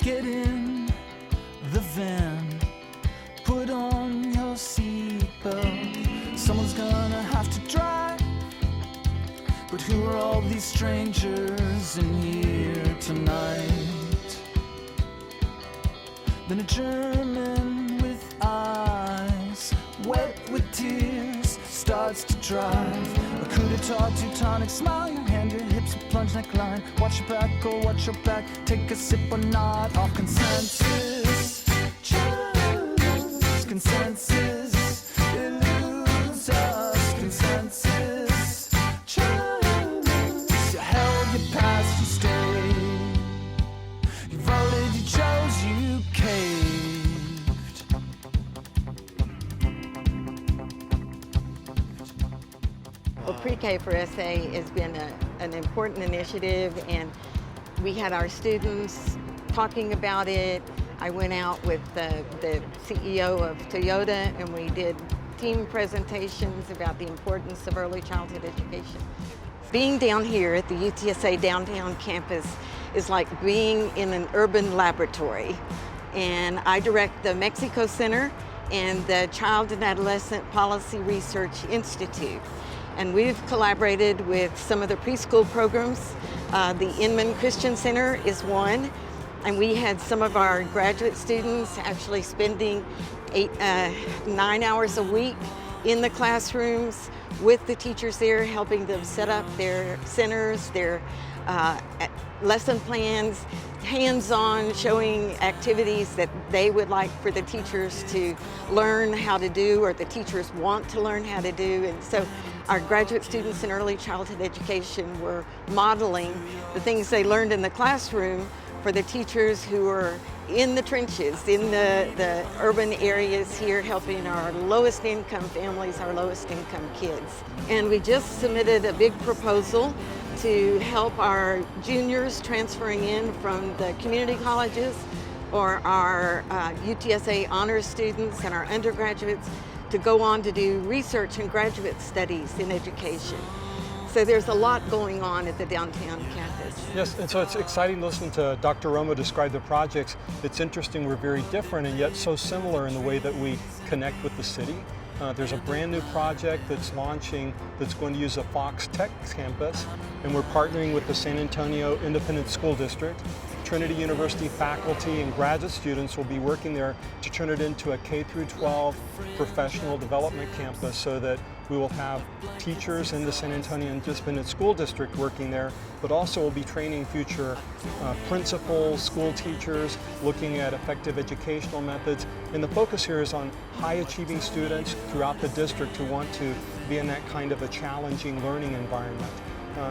Get in the van, put on your seatbelt. Someone's gonna have to drive. But who are all these strangers in here tonight? Then a German with eyes wet with tears starts to drive. A coup d'etat, Teutonic smile, your hand, your hips, a plunge neckline. Watch your back, go watch your back, take a sip or not. All consensus, choose consensus, eludes us. Consensus, choose. You held, you passed, you stayed. You voted, you chose, you caved. Well, Pre-K for SA has been an important initiative, and we had our students talking about it. I went out with the CEO of Toyota, and we did team presentations about the importance of early childhood education. Being down here at the UTSA downtown campus is like being in an urban laboratory. And I direct the Mexico Center and the Child and Adolescent Policy Research Institute. And we've collaborated with some of the preschool programs. The Inman Christian Center is one. And we had some of our graduate students actually spending 9 hours a week in the classrooms with the teachers there, helping them set up their centers, their lesson plans, hands-on, showing activities that they would like for the teachers to learn how to do, or the teachers want to learn how to do. And so our graduate students in early childhood education were modeling the things they learned in the classroom for the teachers who are in the trenches, in the urban areas here, helping our lowest income families, our lowest income kids. And we just submitted a big proposal to help our juniors transferring in from the community colleges, or our UTSA honors students and our undergraduates to go on to do research and graduate studies in education. So there's a lot going on at the downtown campus. Yes, and so it's exciting listening to Dr. Romo describe the projects. It's interesting, we're very different and yet so similar in the way that we connect with the city. There's a brand new project that's launching that's going to use a Fox Tech campus, and we're partnering with the San Antonio Independent School District. Trinity University faculty and graduate students will be working there to turn it into a K-12 professional development campus, so that we will have teachers in the San Antonio Independent School District working there, but also we'll be training future principals, school teachers, looking at effective educational methods. And the focus here is on high-achieving students throughout the district who want to be in that kind of a challenging learning environment.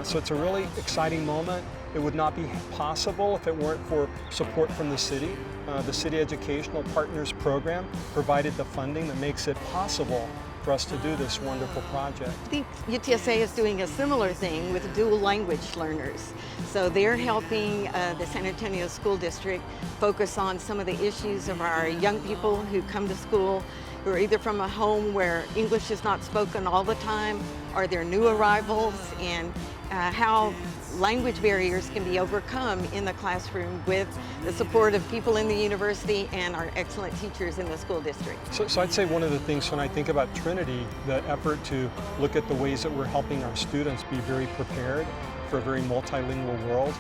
So it's a really exciting moment. It would not be possible if it weren't for support from the city. The City Educational Partners Program provided the funding that makes it possible for us to do this wonderful project. I think UTSA is doing a similar thing with dual language learners. So they're helping the San Antonio School District focus on some of the issues of our young people who come to school, who are either from a home where English is not spoken all the time, or they're new arrivals, and how language barriers can be overcome in the classroom with the support of people in the university and our excellent teachers in the school district. So I'd say one of the things when I think about Trinity, the effort to look at the ways that we're helping our students be very prepared for a very multilingual world.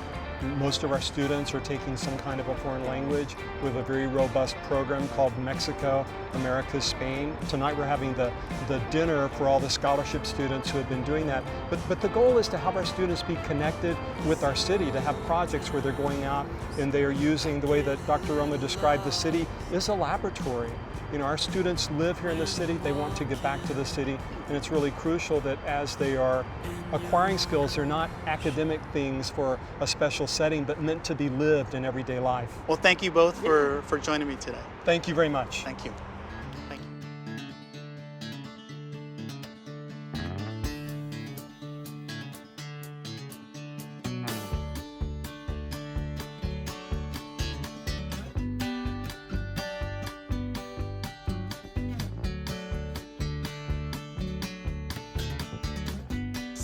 Most of our students are taking some kind of a foreign language. We have a very robust program called Mexico, America, Spain. Tonight we're having the dinner for all the scholarship students who have been doing that. But the goal is to have our students be connected with our city, to have projects where they're going out and they are using the way that Dr. Romo described the city is a laboratory. You know, our students live here in the city, they want to get back to the city, and it's really crucial that as they are acquiring skills, they're not academic things for a special setting, but meant to be lived in everyday life. Well, thank you both for joining me today. Thank you very much. Thank you. Thank you.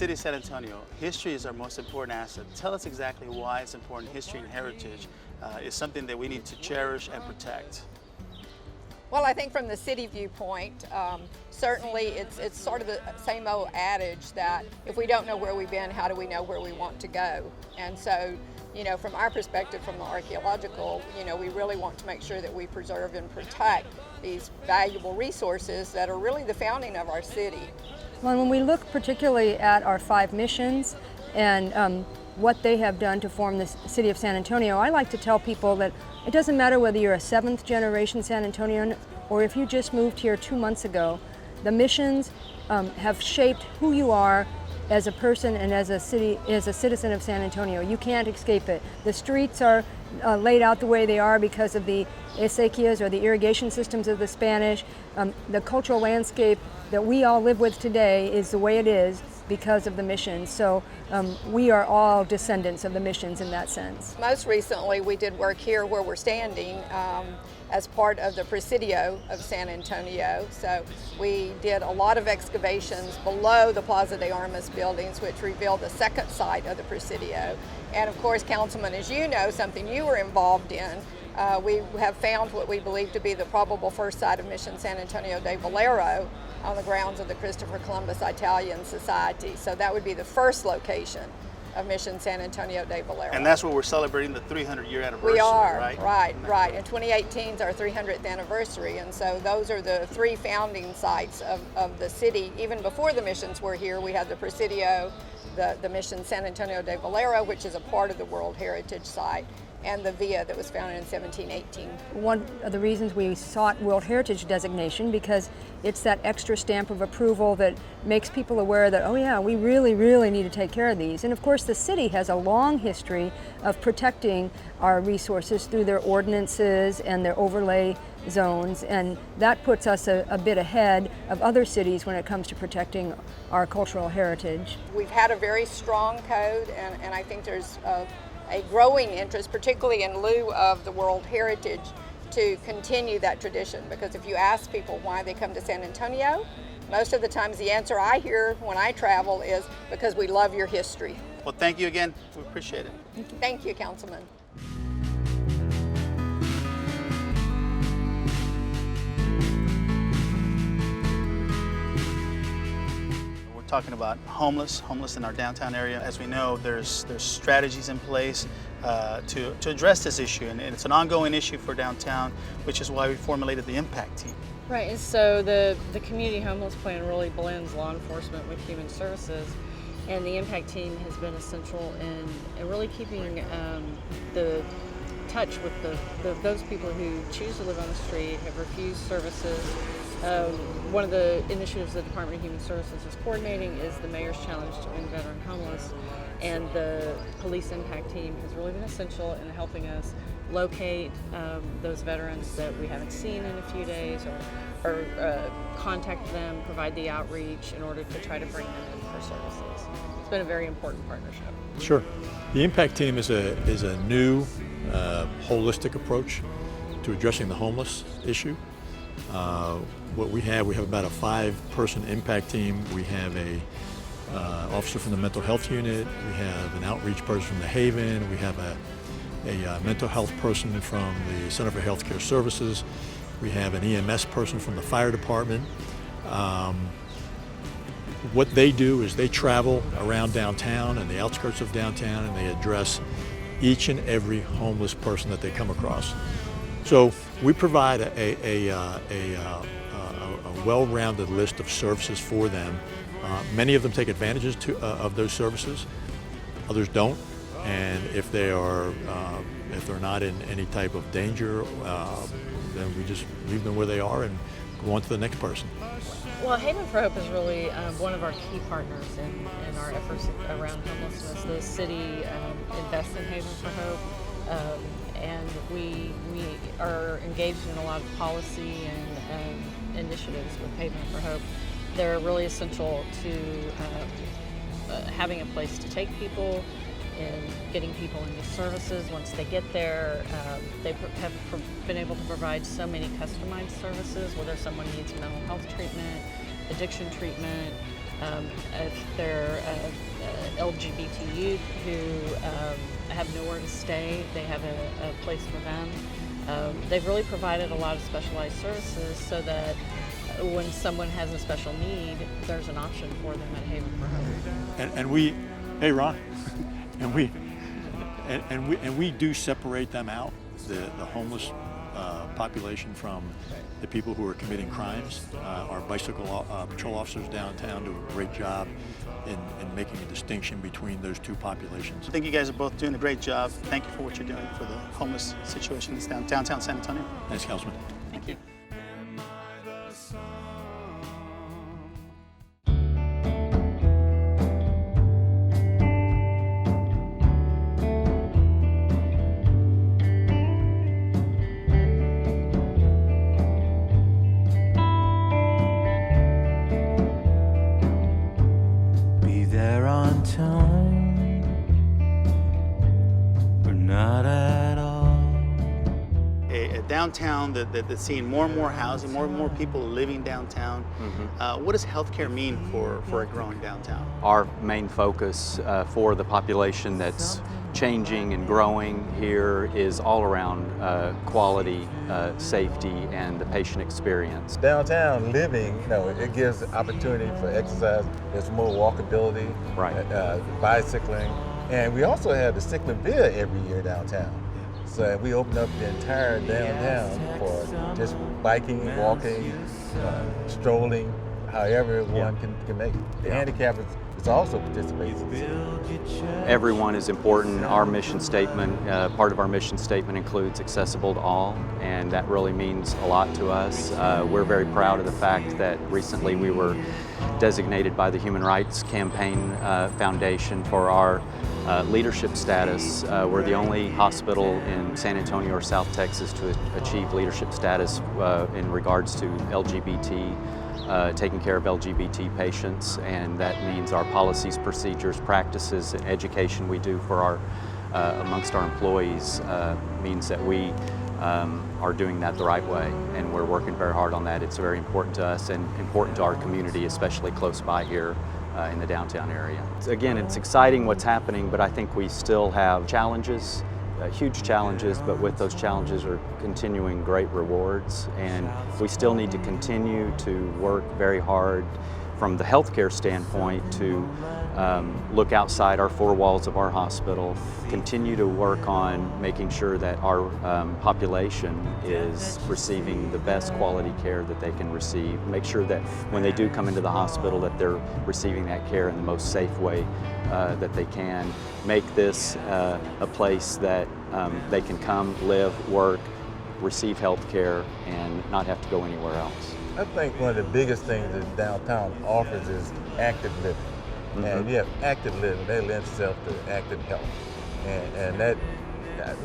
city of San Antonio, history is our most important asset. Tell us exactly why it's important. History and heritage is something that we need to cherish and protect. Well, I think from the city viewpoint, certainly it's sort of the same old adage that if we don't know where we've been, how do we know where we want to go? And so, you know, from our perspective, from the archaeological, you know, we really want to make sure that we preserve and protect these valuable resources that are really the founding of our city. Well, when we look particularly at our 5 missions and what they have done to form the city of San Antonio, I like to tell people that it doesn't matter whether you're a 7th generation San Antonian or if you just moved here 2 months ago, the missions have shaped who you are as a person and as a citizen of San Antonio. You can't escape it. The streets are laid out the way they are because of the acequias or the irrigation systems of the Spanish. The cultural landscape that we all live with today is the way it is because of the missions. So we are all descendants of the missions in that sense. Most recently, we did work here where we're standing as part of the Presidio of San Antonio. So we did a lot of excavations below the Plaza de Armas buildings, which revealed the second site of the Presidio. And of course, Councilman, as you know, something you were involved in, we have found what we believe to be the probable first site of Mission San Antonio de Valero on the grounds of the Christopher Columbus Italian Society. So that would be the first location of Mission San Antonio de Valero. And that's what we're celebrating, the 300-year anniversary, We are, right? right. And 2018 is our 300th anniversary, and so those are the 3 founding sites of the city. Even before the missions were here, we had the Presidio, the Mission San Antonio de Valero, which is a part of the World Heritage Site, and the Villa that was founded in 1718. One of the reasons we sought World Heritage designation because it's that extra stamp of approval that makes people aware that, oh yeah, we really, really need to take care of these. And of course the city has a long history of protecting our resources through their ordinances and their overlay zones, and that puts us a bit ahead of other cities when it comes to protecting our cultural heritage. We've had a very strong code, and I think there's a growing interest, particularly in lieu of the World Heritage, to continue that tradition. Because if you ask people why they come to San Antonio, most of the times the answer I hear when I travel is because we love your history. Well, thank you again. We appreciate it. Thank you, Councilman. Talking about homeless in our downtown area. As we know, there's strategies in place to address this issue, and it's an ongoing issue for downtown, which is why we formulated the Impact Team. Right, and so the community homeless plan really blends law enforcement with human services, and the Impact Team has been essential in really keeping the touch with those people who choose to live on the street, have refused services. One of the initiatives the Department of Human Services is coordinating is the Mayor's Challenge to Win Veteran Homeless, and the Police Impact Team has really been essential in helping us locate those veterans that we haven't seen in a few days, or contact them, provide the outreach in order to try to bring them in for services. It's been a very important partnership. Sure. The Impact Team is a new holistic approach to addressing the homeless issue. What we have about a 5-person impact team. We have a officer from the mental health unit. We have an outreach person from the Haven. We have a mental health person from the Center for Healthcare Services. We have an EMS person from the fire department. What they do is they travel around downtown and the outskirts of downtown, and they address each and every homeless person that they come across. So we provide a well-rounded list of services for them. Many of them take advantages of those services. Others don't. And if they're not in any type of danger, then we just leave them where they are and go on to the next person. Well, Haven for Hope is really one of our key partners in our efforts around homelessness. The city invests in Haven for Hope, and we are engaged in a lot of policy and initiatives with Haven for Hope. They're really essential to having a place to take people and getting people into services once they get there. They have been able to provide so many customized services, whether someone needs mental health treatment, addiction treatment, if they're LGBT youth who have nowhere to stay, they have a place for them. They've really provided a lot of specialized services so that when someone has a special need, there's an option for them at Haven for Hope. And we, hey Ron, and we do separate them out, the homeless population from the people who are committing crimes. Our bicycle patrol officers downtown do a great job in making a distinction between those two populations. I think you guys are both doing a great job. Thank you for what you're doing for the homeless situation in downtown San Antonio. Thanks, Councilman. Thank you. Be there on time, or not at all. A downtown that's seeing more and more housing, more and more people living downtown. What does healthcare mean for a growing downtown? Our main focus for the population that's changing and growing here is all around quality, safety, and the patient experience. Downtown living, it gives opportunity for exercise. There's more walkability, Right. Bicycling, and we also have the Cyclovia every year downtown. So we open up the entire downtown for just biking, walking, strolling, however one can make it. The handicap is also participating. Everyone is important. Our mission statement, part of our mission statement includes accessible to all, and that really means a lot to us. We're very proud of the fact that recently we were designated by the Human Rights Campaign Foundation for our leadership status. We're the only hospital in San Antonio or South Texas to achieve leadership status in regards to LGBT, taking care of LGBT patients, and that means our policies, procedures, practices, and education we do for our amongst our employees means that we are doing that the right way, and we're working very hard on that. It's very important to us and important to our community, especially close by here in the downtown area. Again, it's exciting what's happening, but I think we still have challenges, huge challenges, but with those challenges are continuing great rewards, and we still need to continue to work very hard from the healthcare standpoint to look outside our four walls of our hospital, continue to work on making sure that our population is receiving the best quality care that they can receive, make sure that when they do come into the hospital that they're receiving that care in the most safe way that they can, make this a place that they can come, live, work, receive health care, and not have to go anywhere else. I think one of the biggest things that downtown offers is active living. And we have active living, that lends itself to active health. And that,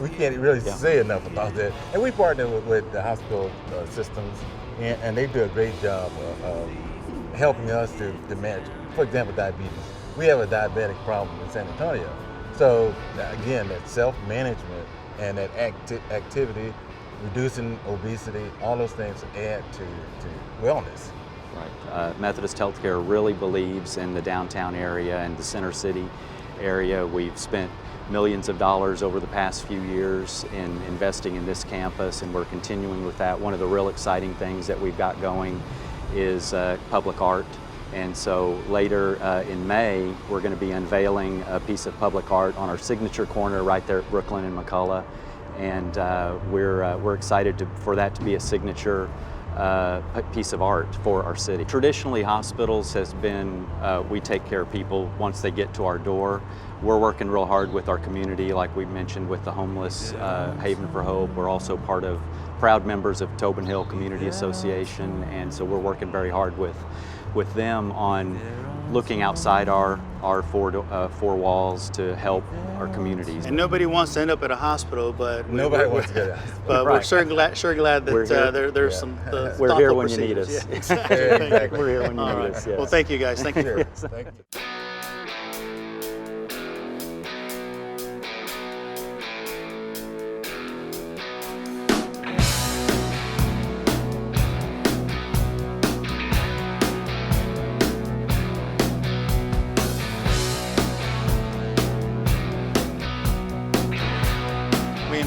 we can't really say enough about that. And we partner with the hospital systems, and they do a great job of helping us to manage, for example, diabetes. We have a diabetic problem in San Antonio. So again, that self-management and that activity, reducing obesity, all those things add to wellness. Right. Methodist Healthcare really believes in the downtown area and the Center City area. We've spent millions of dollars over the past few years in investing in this campus, and we're continuing with that. One of the real exciting things that we've got going is public art. And so later in May, we're going to be unveiling a piece of public art on our signature corner right there at Brooklyn and McCullough. And we're excited for that to be a signature piece of art for our city. Traditionally, hospitals has been, we take care of people once they get to our door. We're working real hard with our community, like we mentioned with the homeless Haven for Hope. We're also proud members of Tobin Hill Community Association, and so we're working very hard with them on looking outside our four walls to help our communities. And nobody wants to end up at a hospital, but Nobody wants to get out. But we're sure glad that there's some We're here when you need procedures. us. Yeah, exactly. Exactly. We're here when you All need right. us. Yes. Well, thank you guys. Thank you. Sure. Thank you.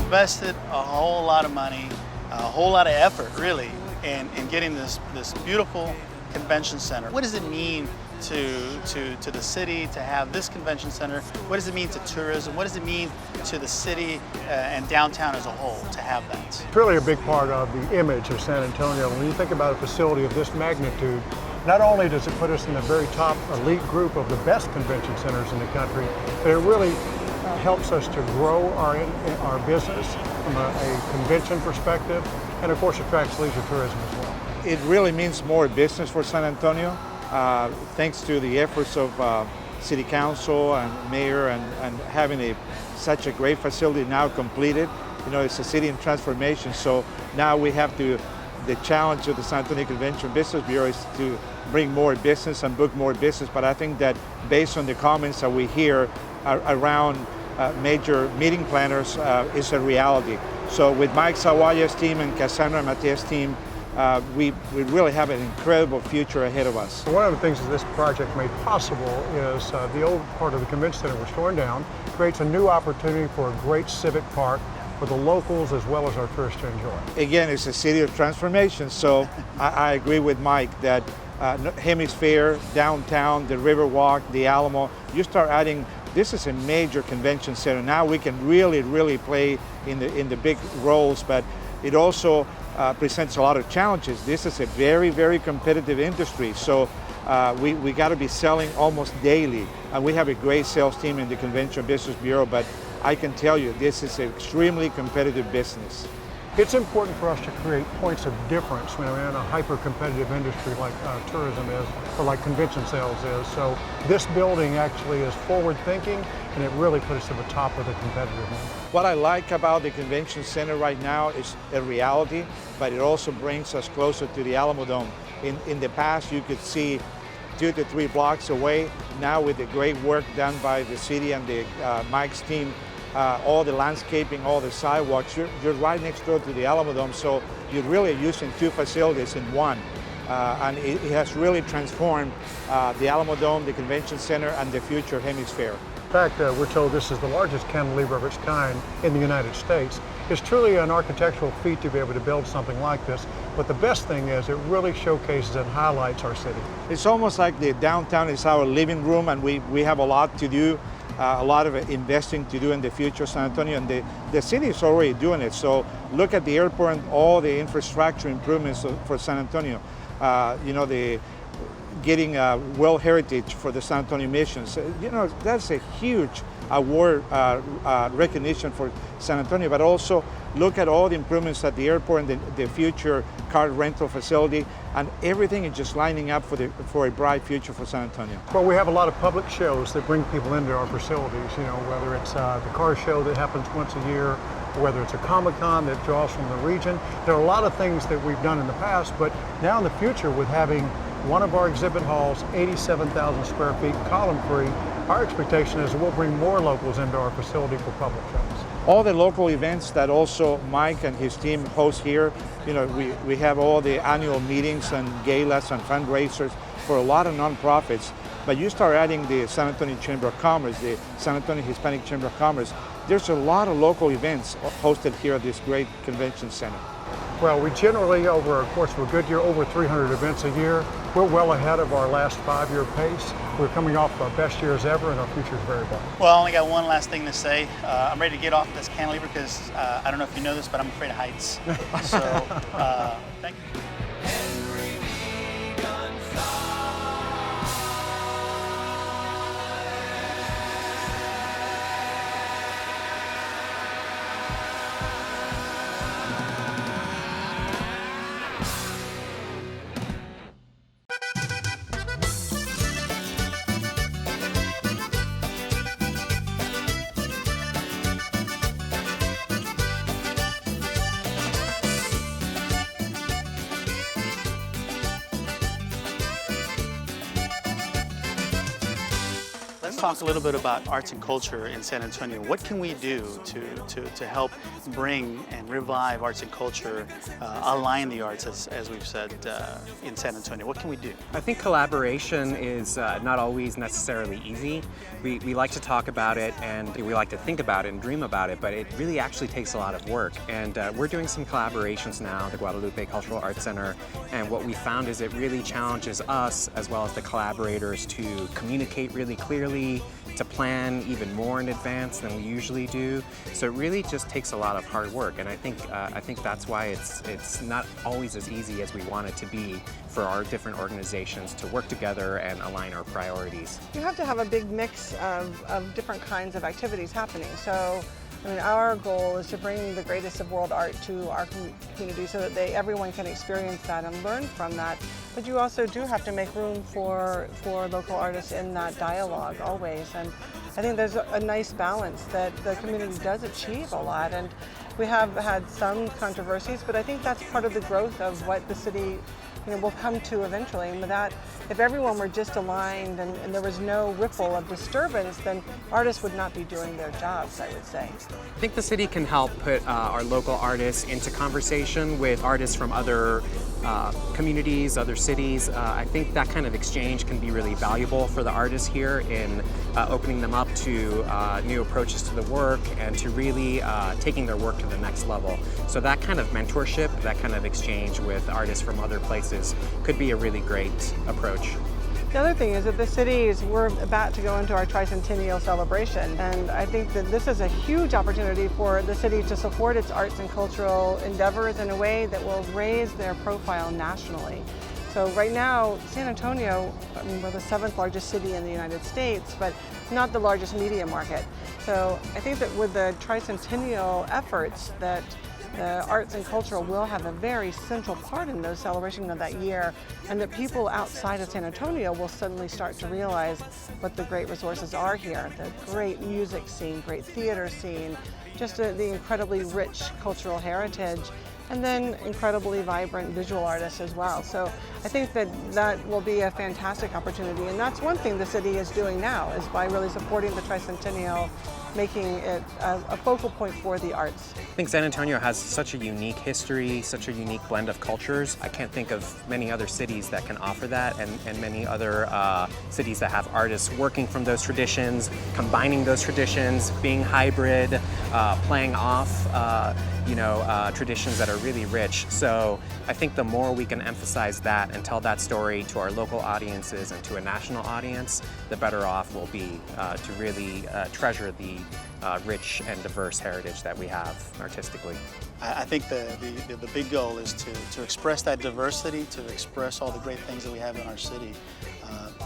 invested a whole lot of money, a whole lot of effort, really, in getting this beautiful convention center. What does it mean to the city to have this convention center? What does it mean to tourism? What does it mean to the city and downtown as a whole to have that? It's really a big part of the image of San Antonio. When you think about a facility of this magnitude, not only does it put us in the very top elite group of the best convention centers in the country, but it really helps us to grow our business from a convention perspective, and of course attracts leisure tourism as well. It really means more business for San Antonio, thanks to the efforts of City Council and Mayor and having such a great facility now completed. You know, it's a city in transformation, so now we have the challenge of the San Antonio Convention Business Bureau is to bring more business and book more business, but I think that based on the comments that we hear around major meeting planners, is a reality. So with Mike Zawaya's team and Cassandra Matias' team, we really have an incredible future ahead of us. One of the things that this project made possible is the old part of the convention center was torn down, creates a new opportunity for a great civic park for the locals as well as our tourists to enjoy. Again, it's a city of transformation, so I agree with Mike that Hemisphere, downtown, the Riverwalk, the Alamo, you start adding, this is a major convention center. Now we can really play in the big roles, but it also presents a lot of challenges. This is a very competitive industry, so we got to be selling almost daily, and we have a great sales team in the Convention Business Bureau, but I can tell you this is an extremely competitive business. It's important for us to create points of difference when we're in a hyper-competitive industry like tourism is, or like convention sales is. So this building actually is forward-thinking, and it really puts us at the top of the competitiveness. What I like about the convention center right now is a reality, but it also brings us closer to the Alamo Dome. In the past, you could see 2 to 3 blocks away. Now with the great work done by the city and Mike's team, all the landscaping, all the sidewalks, you're right next door to the Alamo Dome, so you're really using 2 facilities in one. And it has really transformed the Alamo Dome, the convention center, and the future Hemisphere. In fact, we're told this is the largest cantilever of its kind in the United States. It's truly an architectural feat to be able to build something like this, but the best thing is it really showcases and highlights our city. It's almost like the downtown is our living room, and we have a lot to do. A lot of investing to do in the future of San Antonio, and the city is already doing it. So look at the airport and all the infrastructure improvements for San Antonio. You know, getting World Heritage for the San Antonio Missions. You know, that's a huge award recognition for San Antonio, but also look at all the improvements at the airport and the future car rental facility, and everything is just lining up for a bright future for San Antonio. Well, we have a lot of public shows that bring people into our facilities, you know, whether it's the car show that happens once a year, or whether it's a Comic-Con that draws from the region. There are a lot of things that we've done in the past, but now in the future with having one of our exhibit halls, 87,000 square feet, column-free, our expectation is that we'll bring more locals into our facility for public shows. All the local events that also Mike and his team host here, you know, we have all the annual meetings and galas and fundraisers for a lot of nonprofits, but you start adding the San Antonio Chamber of Commerce, the San Antonio Hispanic Chamber of Commerce, there's a lot of local events hosted here at this great convention center. Well, we generally, over a course of a good year, over 300 events a year. We're well ahead of our last 5-year pace. We're coming off our best years ever, and our future is very bright. Well, I only got one last thing to say. I'm ready to get off this cantilever because I don't know if you know this, but I'm afraid of heights. So, thank you. talk a little bit about arts and culture in San Antonio. What can we do to help bring and revive arts and culture, align the arts, as we've said, in San Antonio? What can we do? I think collaboration is not always necessarily easy. We like to talk about it and we like to think about it and dream about it, but it really actually takes a lot of work. And we're doing some collaborations now, the Guadalupe Cultural Arts Center, and what we found is it really challenges us as well as the collaborators to communicate really clearly, to plan even more in advance than we usually do. So it really just takes a lot of hard work, and I think that's why it's not always as easy as we want it to be for our different organizations to work together and align our priorities. You have to have a big mix of different kinds of activities happening. So, I mean, our goal is to bring the greatest of world art to our community so that everyone can experience that and learn from that. But you also do have to make room for local artists in that dialogue always. And I think there's a nice balance that the community does achieve a lot. And we have had some controversies, but I think that's part of the growth of what the city will come to eventually. And with that, if everyone were just aligned and there was no ripple of disturbance, then artists would not be doing their jobs, I would say. I think the city can help put our local artists into conversation with artists from other communities, other cities. I think that kind of exchange can be really valuable for the artists here in opening them up to new approaches to the work and to really taking their work to the next level. So that kind of mentorship, that kind of exchange with artists from other places could be a really great approach. The other thing is that the cities, we're about to go into our tricentennial celebration, and I think that this is a huge opportunity for the city to support its arts and cultural endeavors in a way that will raise their profile nationally. So right now, San Antonio, I mean, we're the 7th largest city in the United States, but not the largest media market. So I think that with the tricentennial efforts that the arts and cultural will have a very central part in those celebrations of that year, and that people outside of San Antonio will suddenly start to realize what the great resources are here. The great music scene, great theater scene, just the incredibly rich cultural heritage, and then incredibly vibrant visual artists as well. So I think that will be a fantastic opportunity, and that's one thing the city is doing now, is by really supporting the tricentennial, making it a focal point for the arts. I think San Antonio has such a unique history, such a unique blend of cultures. I can't think of many other cities that can offer that, and many other cities that have artists working from those traditions, combining those traditions, being hybrid, playing off traditions that are really rich. So I think the more we can emphasize that and tell that story to our local audiences and to a national audience, the better off we'll be to really treasure the rich and diverse heritage that we have artistically. I think the big goal is to express that diversity, to express all the great things that we have in our city.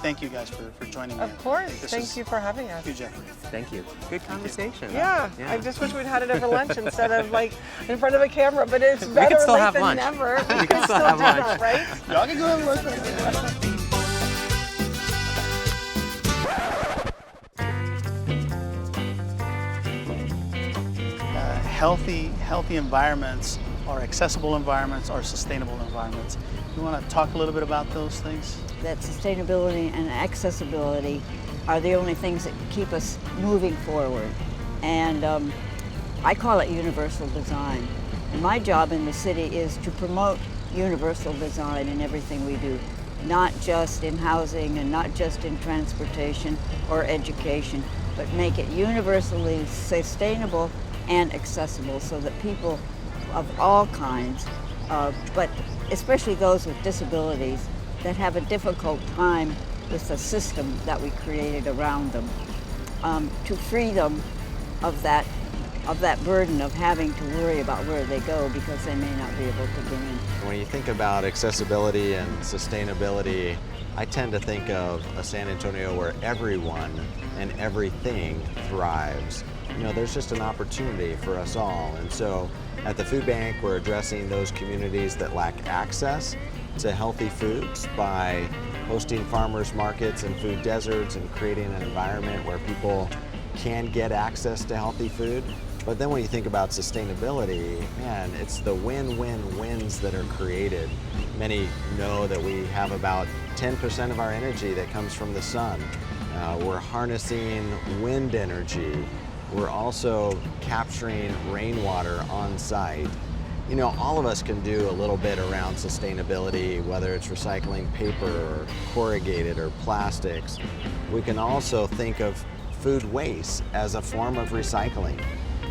Thank you guys for joining me. Of course. Thank you for having us. Huge effort. Thank you. Good conversation. Yeah. I just wish we'd had it over lunch instead of like in front of a camera, but it's better we can still late have than lunch. never. We can still have lunch. That, right? Y'all can go have lunch. Healthy environments are accessible environments, are sustainable environments. You want to talk a little bit about those things? That sustainability and accessibility are the only things that keep us moving forward. And I call it universal design. And my job in the city is to promote universal design in everything we do, not just in housing and not just in transportation or education, but make it universally sustainable and accessible so that people of all kinds, but especially those with disabilities that have a difficult time with the system that we created around them, to free them of that burden of having to worry about where they go because they may not be able to get in. When you think about accessibility and sustainability, I tend to think of a San Antonio where everyone and everything thrives. There's just an opportunity for us all. And so at the food bank, we're addressing those communities that lack access to healthy foods by hosting farmers markets and food deserts and creating an environment where people can get access to healthy food. But then when you think about sustainability, man, it's the win-win-wins that are created. Many know that we have about 10% of our energy that comes from the sun. We're harnessing wind energy. We're also capturing rainwater on site. You know, all of us can do a little bit around sustainability, whether it's recycling paper or corrugated or plastics. We can also think of food waste as a form of recycling.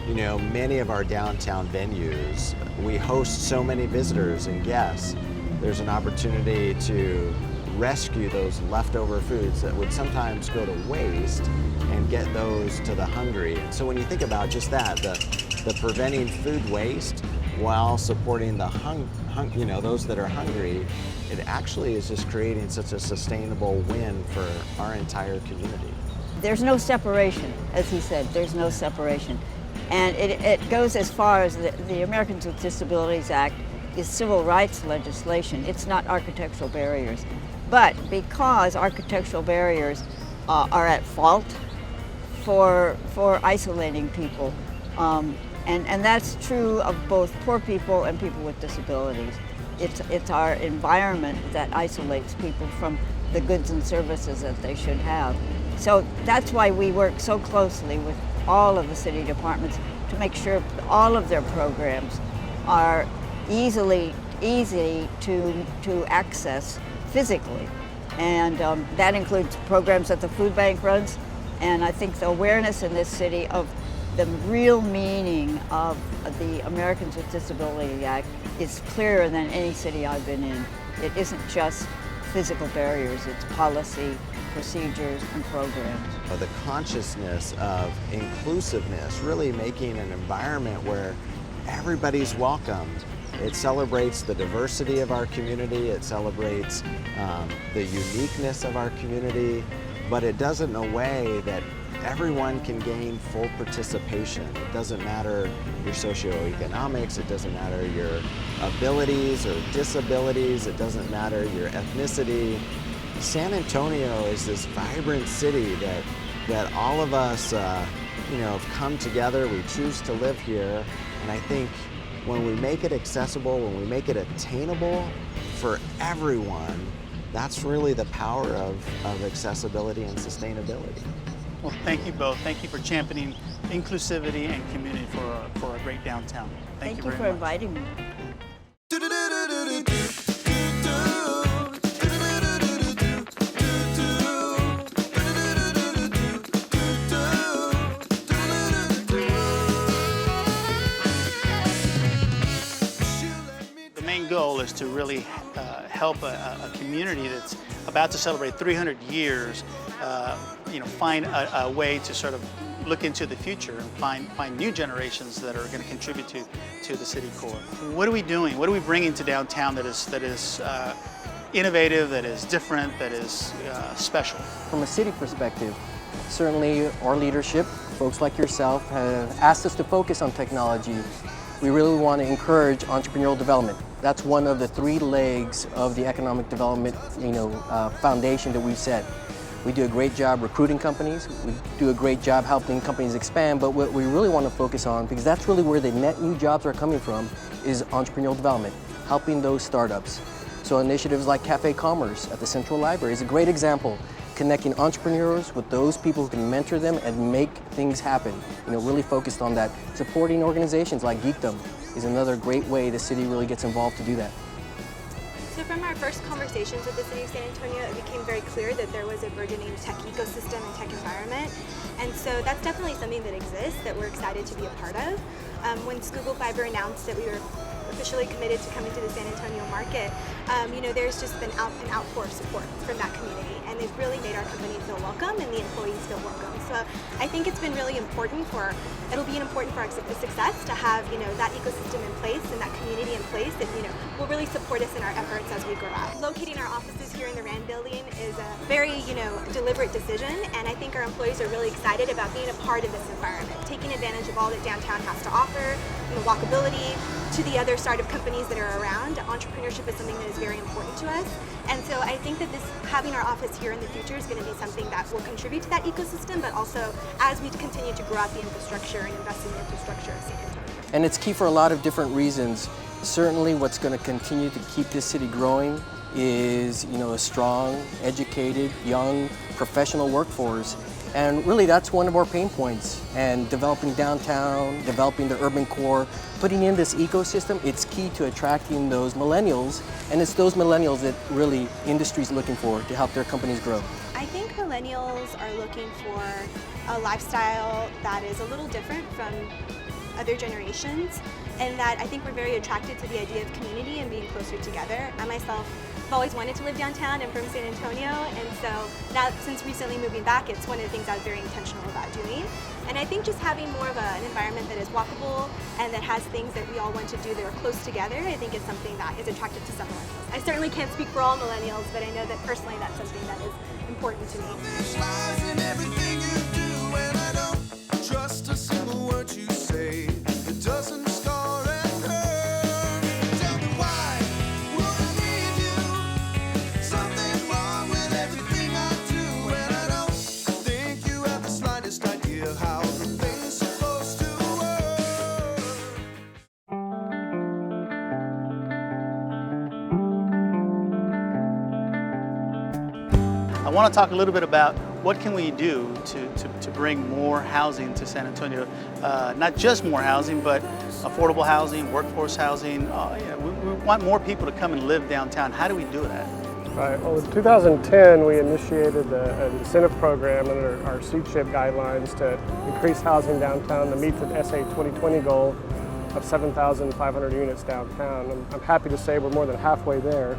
You know, many of our downtown venues, we host so many visitors and guests. There's an opportunity to rescue those leftover foods that would sometimes go to waste and get those to the hungry. So when you think about just that, the preventing food waste while supporting the those that are hungry, it actually is just creating such a sustainable win for our entire community. There's no separation, as he said, there's no separation. And it goes as far as the Americans with Disabilities Act is civil rights legislation. It's not architectural barriers. But because architectural barriers are at fault for isolating people, and that's true of both poor people and people with disabilities. It's our environment that isolates people from the goods and services that they should have. So that's why we work so closely with all of the city departments to make sure all of their programs are easy to access physically. And that includes programs that the food bank runs. And I think the awareness in this city of the real meaning of the Americans with Disabilities Act is clearer than any city I've been in. It isn't just physical barriers, it's policy, procedures, and programs. The consciousness of inclusiveness, really making an environment where everybody's welcomed. It celebrates the diversity of our community, it celebrates the uniqueness of our community, but it does it in a way that everyone can gain full participation. It doesn't matter your socioeconomics, it doesn't matter your abilities or disabilities, it doesn't matter your ethnicity. San Antonio is this vibrant city that all of us have come together, we choose to live here, and I think when we make it accessible, when we make it attainable for everyone, that's really the power of accessibility and sustainability. Well, thank you both. Thank you for championing inclusivity and community for a great downtown. Thank you very for much. inviting me. The main goal is to really help a community that's about to celebrate 300 years find a way to sort of look into the future and find new generations that are going to contribute to the city core. What are we doing? What are we bringing to downtown that is innovative, that is different, that is special? From a city perspective, certainly our leadership, folks like yourself, have asked us to focus on technology. We really want to encourage entrepreneurial development. That's one of the 3 legs of the economic development foundation that we've set. We do a great job recruiting companies, we do a great job helping companies expand, but what we really want to focus on, because that's really where the net new jobs are coming from, is entrepreneurial development, helping those startups. So initiatives like Cafe Commerce at the Central Library is a great example, connecting entrepreneurs with those people who can mentor them and make things happen. Really focused on that. Supporting organizations like Geekdom is another great way the city really gets involved to do that. So from our first conversations with the City of San Antonio, it became very clear that there was a burgeoning tech ecosystem and tech environment. And so that's definitely something that exists that we're excited to be a part of. When Google Fiber announced that we were officially committed to coming to the San Antonio market, there's just been an outpour of support from that community. And they've really made our company feel welcome and the employees feel welcome. So I think it's been really important it'll be important for our success to have, that ecosystem in place and that community in place that, will really support us in our efforts as we grow out. Locating our offices here in the Rand Building is a very, deliberate decision, and I think our employees are really excited about being a part of this environment, taking advantage of all that downtown has to offer, from the walkability to the other startup companies that are around. Entrepreneurship is something that is very important to us, and so I think that having our office here in the future is going to be something that will contribute to that ecosystem, but also as we continue to grow out the infrastructure and invest in the infrastructure of San Antonio. And it's key for a lot of different reasons. Certainly what's going to continue to keep this city growing is, a strong, educated, young, professional workforce. And really that's one of our pain points. And developing downtown, developing the urban core, putting in this ecosystem, it's key to attracting those millennials. And it's those millennials that really industry's looking for to help their companies grow. I think millennials are looking for a lifestyle that is a little different from other generations, and that I think we're very attracted to the idea of community and being closer together. I myself have always wanted to live downtown. I'm from San Antonio, and so now since recently moving back, it's one of the things I was very intentional about doing. And I think just having more of an environment that is walkable and that has things that we all want to do that are close together, I think is something that is attractive to some millennials. I certainly can't speak for all millennials, but I know that personally that's something that is important to me. Trust a single word you say. It doesn't scar and hurt. Tell me why would I need you? Something wrong with everything I do, and I don't think you have the slightest idea how the thing's supposed to work. I want to talk a little bit about what can we do to bring more housing to San Antonio. Not just more housing, but affordable housing, workforce housing. We want more people to come and live downtown. How do we do that? Right. Well, in 2010, we initiated an incentive program under our C-CHIP guidelines to increase housing downtown to meet the SA 2020 goal of 7,500 units downtown. I'm happy to say we're more than halfway there.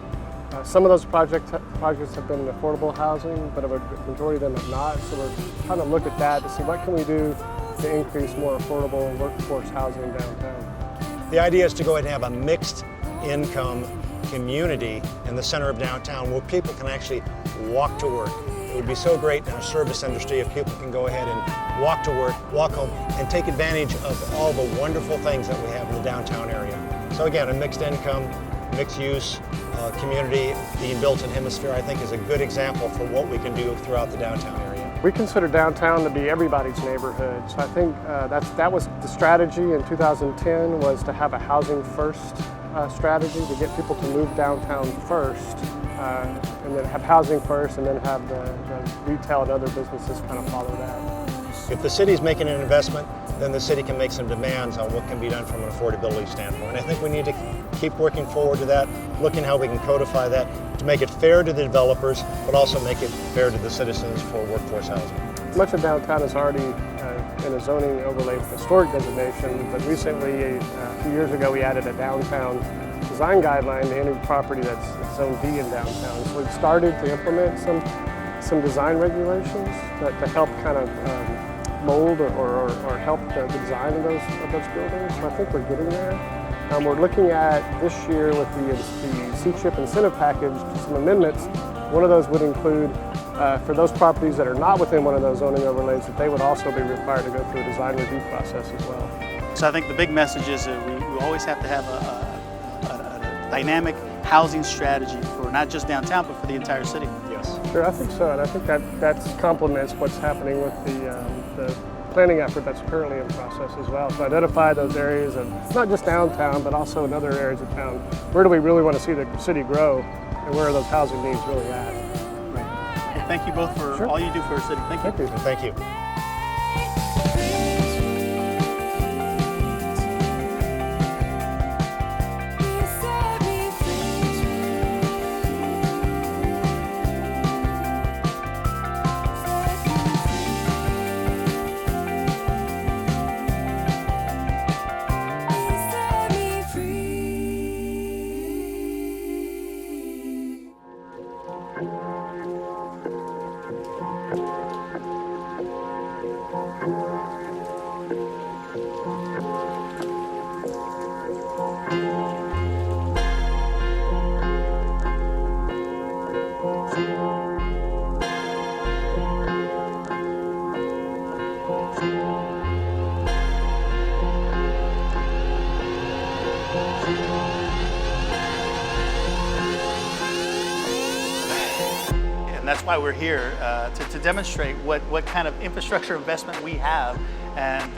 Some of those projects have been affordable housing, but a majority of them have not. So we're trying to look at that to see what can we do to increase more affordable workforce housing downtown. The idea is to go ahead and have a mixed income community in the center of downtown where people can actually walk to work. It would be so great in our service industry if people can go ahead and walk to work, walk home, and take advantage of all the wonderful things that we have in the downtown area. So again, a mixed income, mixed use community being built in Hemisphere, I think, is a good example for what we can do throughout the downtown area. We consider downtown to be everybody's neighborhood. So I think that was the strategy in 2010, was to have a housing first strategy, to get people to move downtown first, and then have housing first, and then have the retail and other businesses kind of follow that. If the city's making an investment, then the city can make some demands on what can be done from an affordability standpoint. And I think we need to keep working forward to that, looking how we can codify that to make it fair to the developers, but also make it fair to the citizens for workforce housing. Much of downtown is already in a zoning overlay with historic designation, but recently, a few years ago, we added a downtown design guideline to any property that's Zone D in downtown. So we've started to implement some design regulations to help kind of mold or help the design of those buildings. So I think we're getting there. We're looking at this year with the C-CHIP incentive package, some amendments. One of those would include for those properties that are not within one of those zoning overlays, that they would also be required to go through a design review process as well. So I think the big message is that we always have to have a dynamic housing strategy for not just downtown, but for the entire city. Yes. Sure, I think so, and I think that complements what's happening with the planning effort that's currently in process as well. So identify those areas of not just downtown, but also in other areas of town. Where do we really want to see the city grow, and where are those housing needs really at? Well, thank you both for all you do for our city. Thank you. Thank you. And that's why we're here, to demonstrate what kind of infrastructure investment we have. And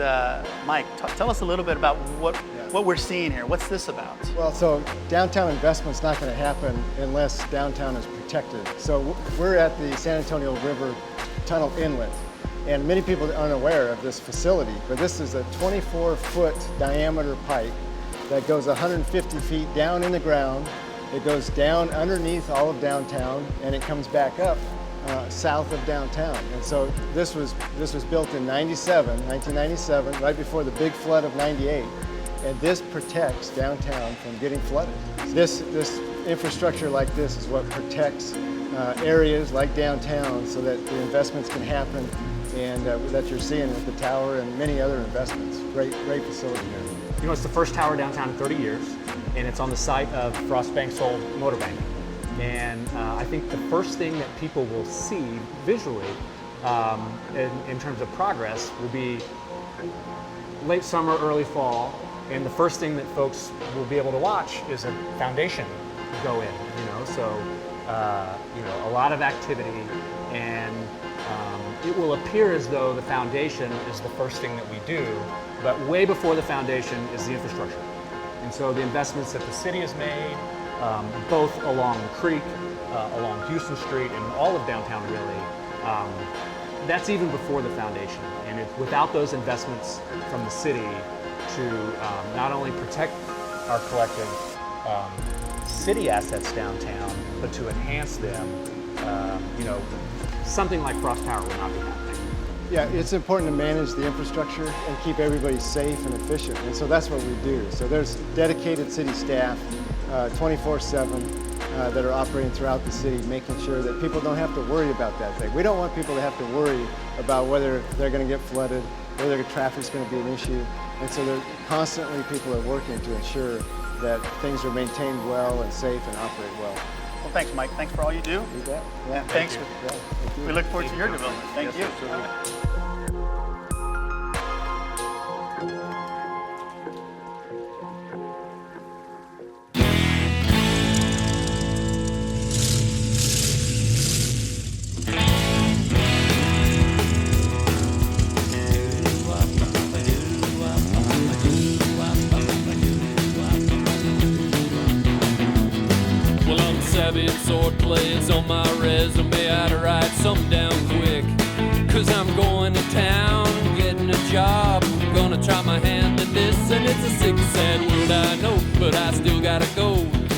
Mike, tell us a little bit about what what we're seeing here. What's this about? Well, so downtown investment's not going to happen unless downtown is protected. So we're at the San Antonio River Tunnel Inlet, and many people aren't aware of this facility, but this is a 24-foot diameter pipe that goes 150 feet down in the ground. It goes down underneath all of downtown, and it comes back up south of downtown. And so this was built in 1997, right before the big flood of 98. And this protects downtown from getting flooded. This infrastructure like this is what protects areas like downtown so that the investments can happen and that you're seeing with the tower and many other investments. Great facility here. You know, it's the first tower downtown in 30 years, and it's on the site of Frostbank's old motor bank. And I think the first thing that people will see visually in terms of progress will be late summer, early fall, and the first thing that folks will be able to watch is a foundation go in, so a lot of activity, and it will appear as though the foundation is the first thing that we do, but way before the foundation is the infrastructure. And so the investments that the city has made, both along the creek, along Houston Street, and all of downtown really, that's even before the foundation. And without those investments from the city to not only protect our collective city assets downtown, but to enhance them, something like Frost Tower would not be happening. Yeah, it's important to manage the infrastructure and keep everybody safe and efficient, and so that's what we do. So there's dedicated city staff 24/7 that are operating throughout the city, making sure that people don't have to worry about that thing. We don't want people to have to worry about whether they're going to get flooded, whether traffic's going to be an issue, and so constantly people are working to ensure that things are maintained well and safe and operate well. Well, thanks, Mike. Thanks for all you do. You bet. Yeah, and thanks. thank you. We look forward to your development. Thank you. Sword plays on my resume, I'd write some down quick. Cause I'm going to town, getting a job, gonna try my hand in this, and it's a sick, sad world, I know, but I still gotta go.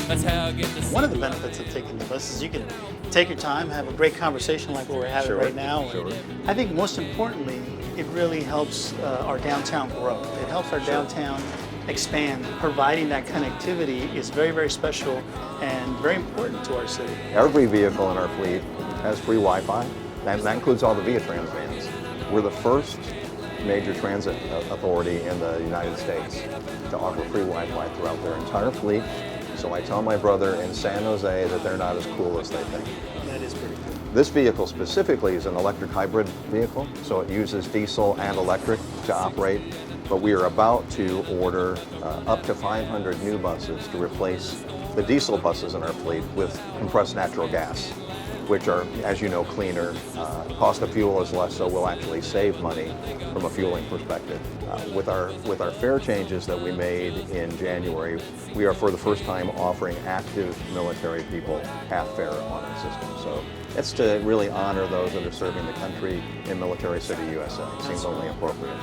That's how I get to see. One of the benefits of taking the bus is you can take your time, have a great conversation like what we're having right now. And I think most importantly, it really helps our downtown grow. It helps our downtown expand. Providing that connectivity is very, very special and very important to our city. Every vehicle in our fleet has free Wi-Fi, and that includes all the Via-Trans vans. We're the first major transit authority in the United States to offer free Wi-Fi throughout their entire fleet. So I tell my brother in San Jose that they're not as cool as they think. That is pretty cool. This vehicle specifically is an electric hybrid vehicle, so it uses diesel and electric to operate. But we are about to order up to 500 new buses to replace the diesel buses in our fleet with compressed natural gas, which are, as you know, cleaner. Cost of fuel is less, so we'll actually save money from a fueling perspective. With our fare changes that we made in January, we are for the first time offering active military people half fare on our system. So it's to really honor those that are serving the country in Military City, USA. It seems only appropriate.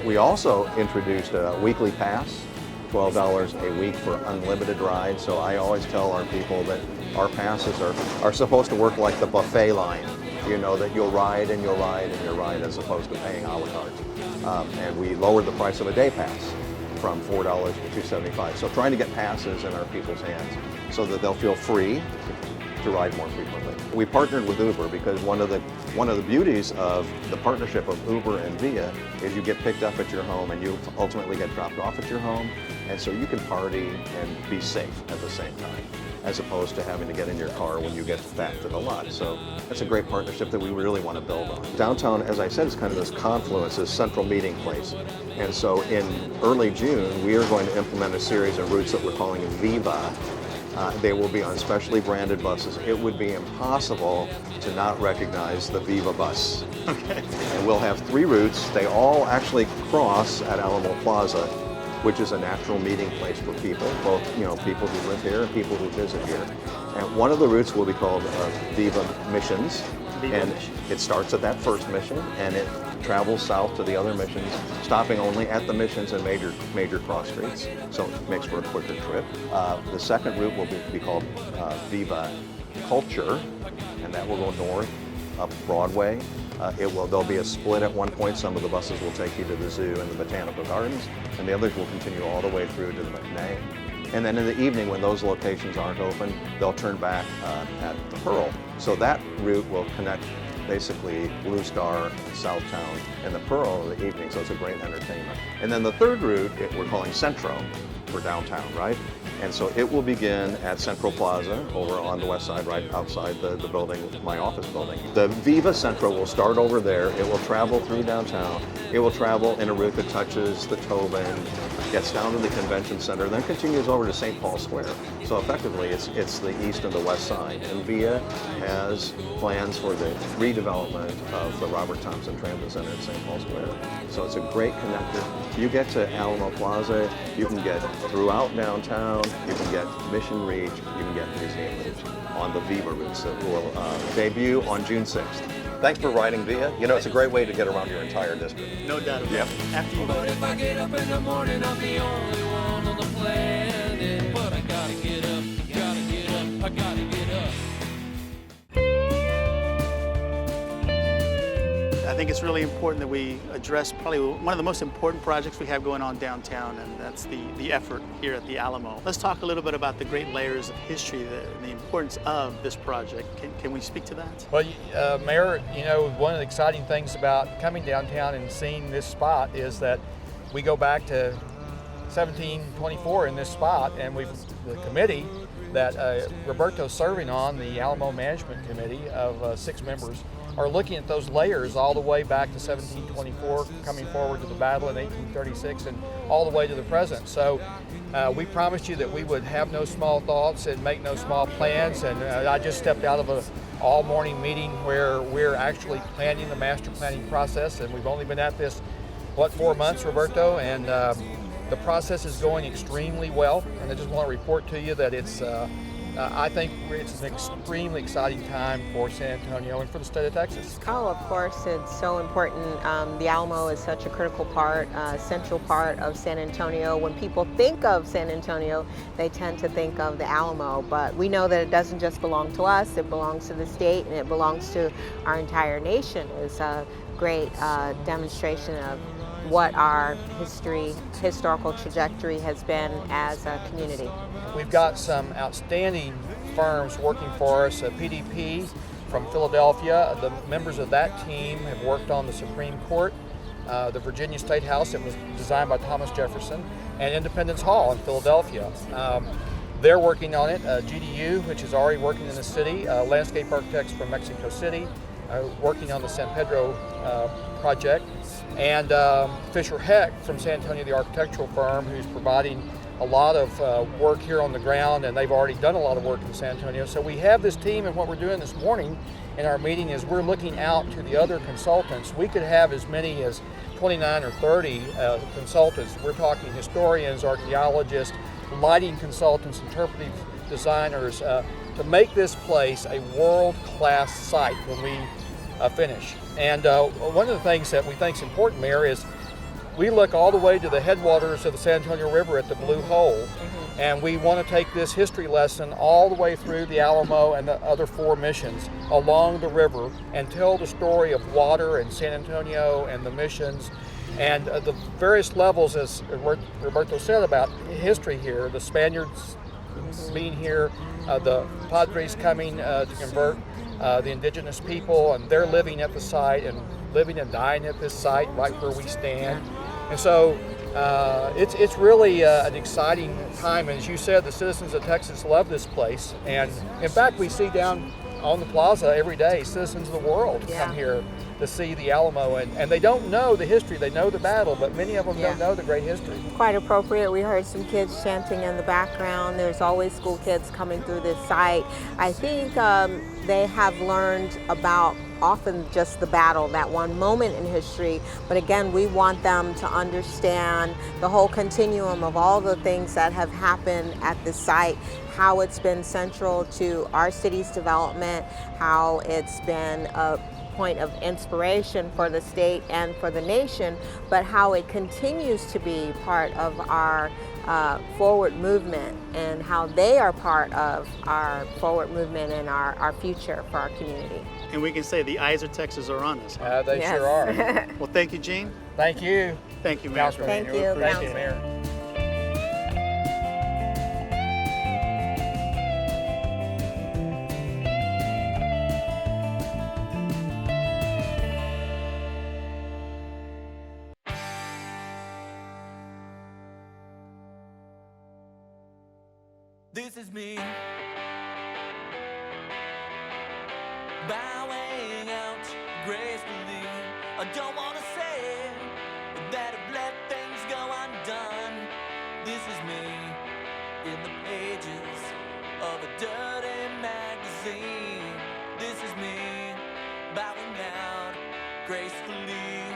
We also introduced a weekly pass, $12 a week for unlimited rides. So I always tell our people that our passes are supposed to work like the buffet line. You know, that you'll ride and you'll ride and you'll ride as opposed to paying a la carte. And we lowered the price of a day pass from $4 to $2.75. So trying to get passes in our people's hands so that they'll feel free to ride more frequently. We partnered with Uber because one of the beauties of the partnership of Uber and Via is you get picked up at your home and you ultimately get dropped off at your home, and so you can party and be safe at the same time, as opposed to having to get in your car when you get back to the lot. So that's a great partnership that we really want to build on. Downtown, as I said, is kind of this confluence, this central meeting place. And so in early June, we are going to implement a series of routes that we're calling Viva. They will be on specially branded buses. It would be impossible to not recognize the Viva bus. Okay. And we'll have 3 routes. They all actually cross at Alamo Plaza. which is a natural meeting place for people, both people who live here and people who visit here. And one of the routes will be called Viva Missions, and it starts at that first mission, and it travels south to the other missions, stopping only at the missions and major cross streets, so it makes for a quicker trip. The second route will be called Viva Culture, and that will go north up Broadway. There'll be a split at one point. Some of the buses will take you to the zoo and the botanical gardens, and the others will continue all the way through to the McNay. And then in the evening, when those locations aren't open, they'll turn back at the Pearl. So that route will connect basically Blue Star, Southtown, and the Pearl in the evening, so it's a great entertainment. And then the third route, we're calling Centro for downtown, right? And so it will begin at Central Plaza over on the west side, right outside the building, my office building. The Viva Centro will start over there. It will travel through downtown. It will travel in a route that touches the Tobin, gets down to the convention center, then continues over to St. Paul Square. So effectively, it's the east and the west side. And VIA has plans for the redevelopment of the Robert Thompson Transit Center at St. Paul Square. So it's a great connector. You get to Alamo Plaza, you can get throughout downtown, you can get Mission Reach, you can get Museum Reach on the Viva routes that will debut on June 6th. Thanks for riding VIA. It's a great way to get around your entire district. No doubt about it. After you. But if I get up in the morning, I'm the only one on the planet. But I gotta get up, I gotta get up. I think it's really important that we address probably one of the most important projects we have going on downtown, and that's the effort here at the Alamo. Let's talk a little bit about the great layers of history and the importance of this project. Can we speak to that? Well, Mayor, one of the exciting things about coming downtown and seeing this spot is that we go back to 1724 in this spot, and the committee that Roberto's serving on, the Alamo Management Committee of 6 members, are looking at those layers all the way back to 1724, coming forward to the battle in 1836 and all the way to the present. So we promised you that we would have no small thoughts and make no small plans, and I just stepped out of an all-morning meeting where we're actually planning the master planning process, and we've only been at this, 4 months, Roberto, and the process is going extremely well, and I just want to report to you that I think it's an extremely exciting time for San Antonio and for the state of Texas. Oh, of course, it's so important. The Alamo is such a critical part, central part of San Antonio. When people think of San Antonio, they tend to think of the Alamo, but we know that it doesn't just belong to us, it belongs to the state, and it belongs to our entire nation. It's a great demonstration of what our historical trajectory has been as a community. We've got some outstanding firms working for us. PDP from Philadelphia, the members of that team have worked on the Supreme Court, the Virginia State House that was designed by Thomas Jefferson, and Independence Hall in Philadelphia. They're working on it. GDU, which is already working in the city, landscape architects from Mexico City, working on the San Pedro project, and Fisher Heck from San Antonio, the architectural firm, who's providing a lot of work here on the ground, and they've already done a lot of work in San Antonio. So we have this team, and what we're doing this morning in our meeting is we're looking out to the other consultants. We could have as many as 29 or 30 consultants. We're talking historians, archaeologists, lighting consultants, interpretive designers, to make this place a world-class site when we finish. And one of the things that we think is important, Mayor, is we look all the way to the headwaters of the San Antonio River at the Blue Hole, and we want to take this history lesson all the way through the Alamo and the other 4 missions along the river and tell the story of water and San Antonio and the missions and the various levels, as Roberto said, about history here, the Spaniards being here, the Padres coming to convert the indigenous people, and they're living at the site and living and dying at this site right where we stand. And so it's really an exciting time. And as you said, the citizens of Texas love this place. And in fact, we see down on the plaza every day citizens of the world come here to see the Alamo, and they don't know the history. They know the battle, but many of them don't know the great history. Quite appropriate. We heard some kids chanting in the background. There's always school kids coming through this site. I think they have learned about often just the battle, that one moment in history, but again, we want them to understand the whole continuum of all the things that have happened at the site, how it's been central to our city's development, how it's been a point of inspiration for the state and for the nation, but how it continues to be part of our forward movement, and how they are part of our forward movement and our future for our community. And we can say the eyes of Texas are on us. Huh? They sure are. Well, thank you, Gene. Thank you. Thank you, Mayor. Thank you, Thank you, Mayor. This is me, bowing out gracefully. I don't want to say that I've let things go undone. This is me in the pages of a dirty magazine. This is me bowing out gracefully.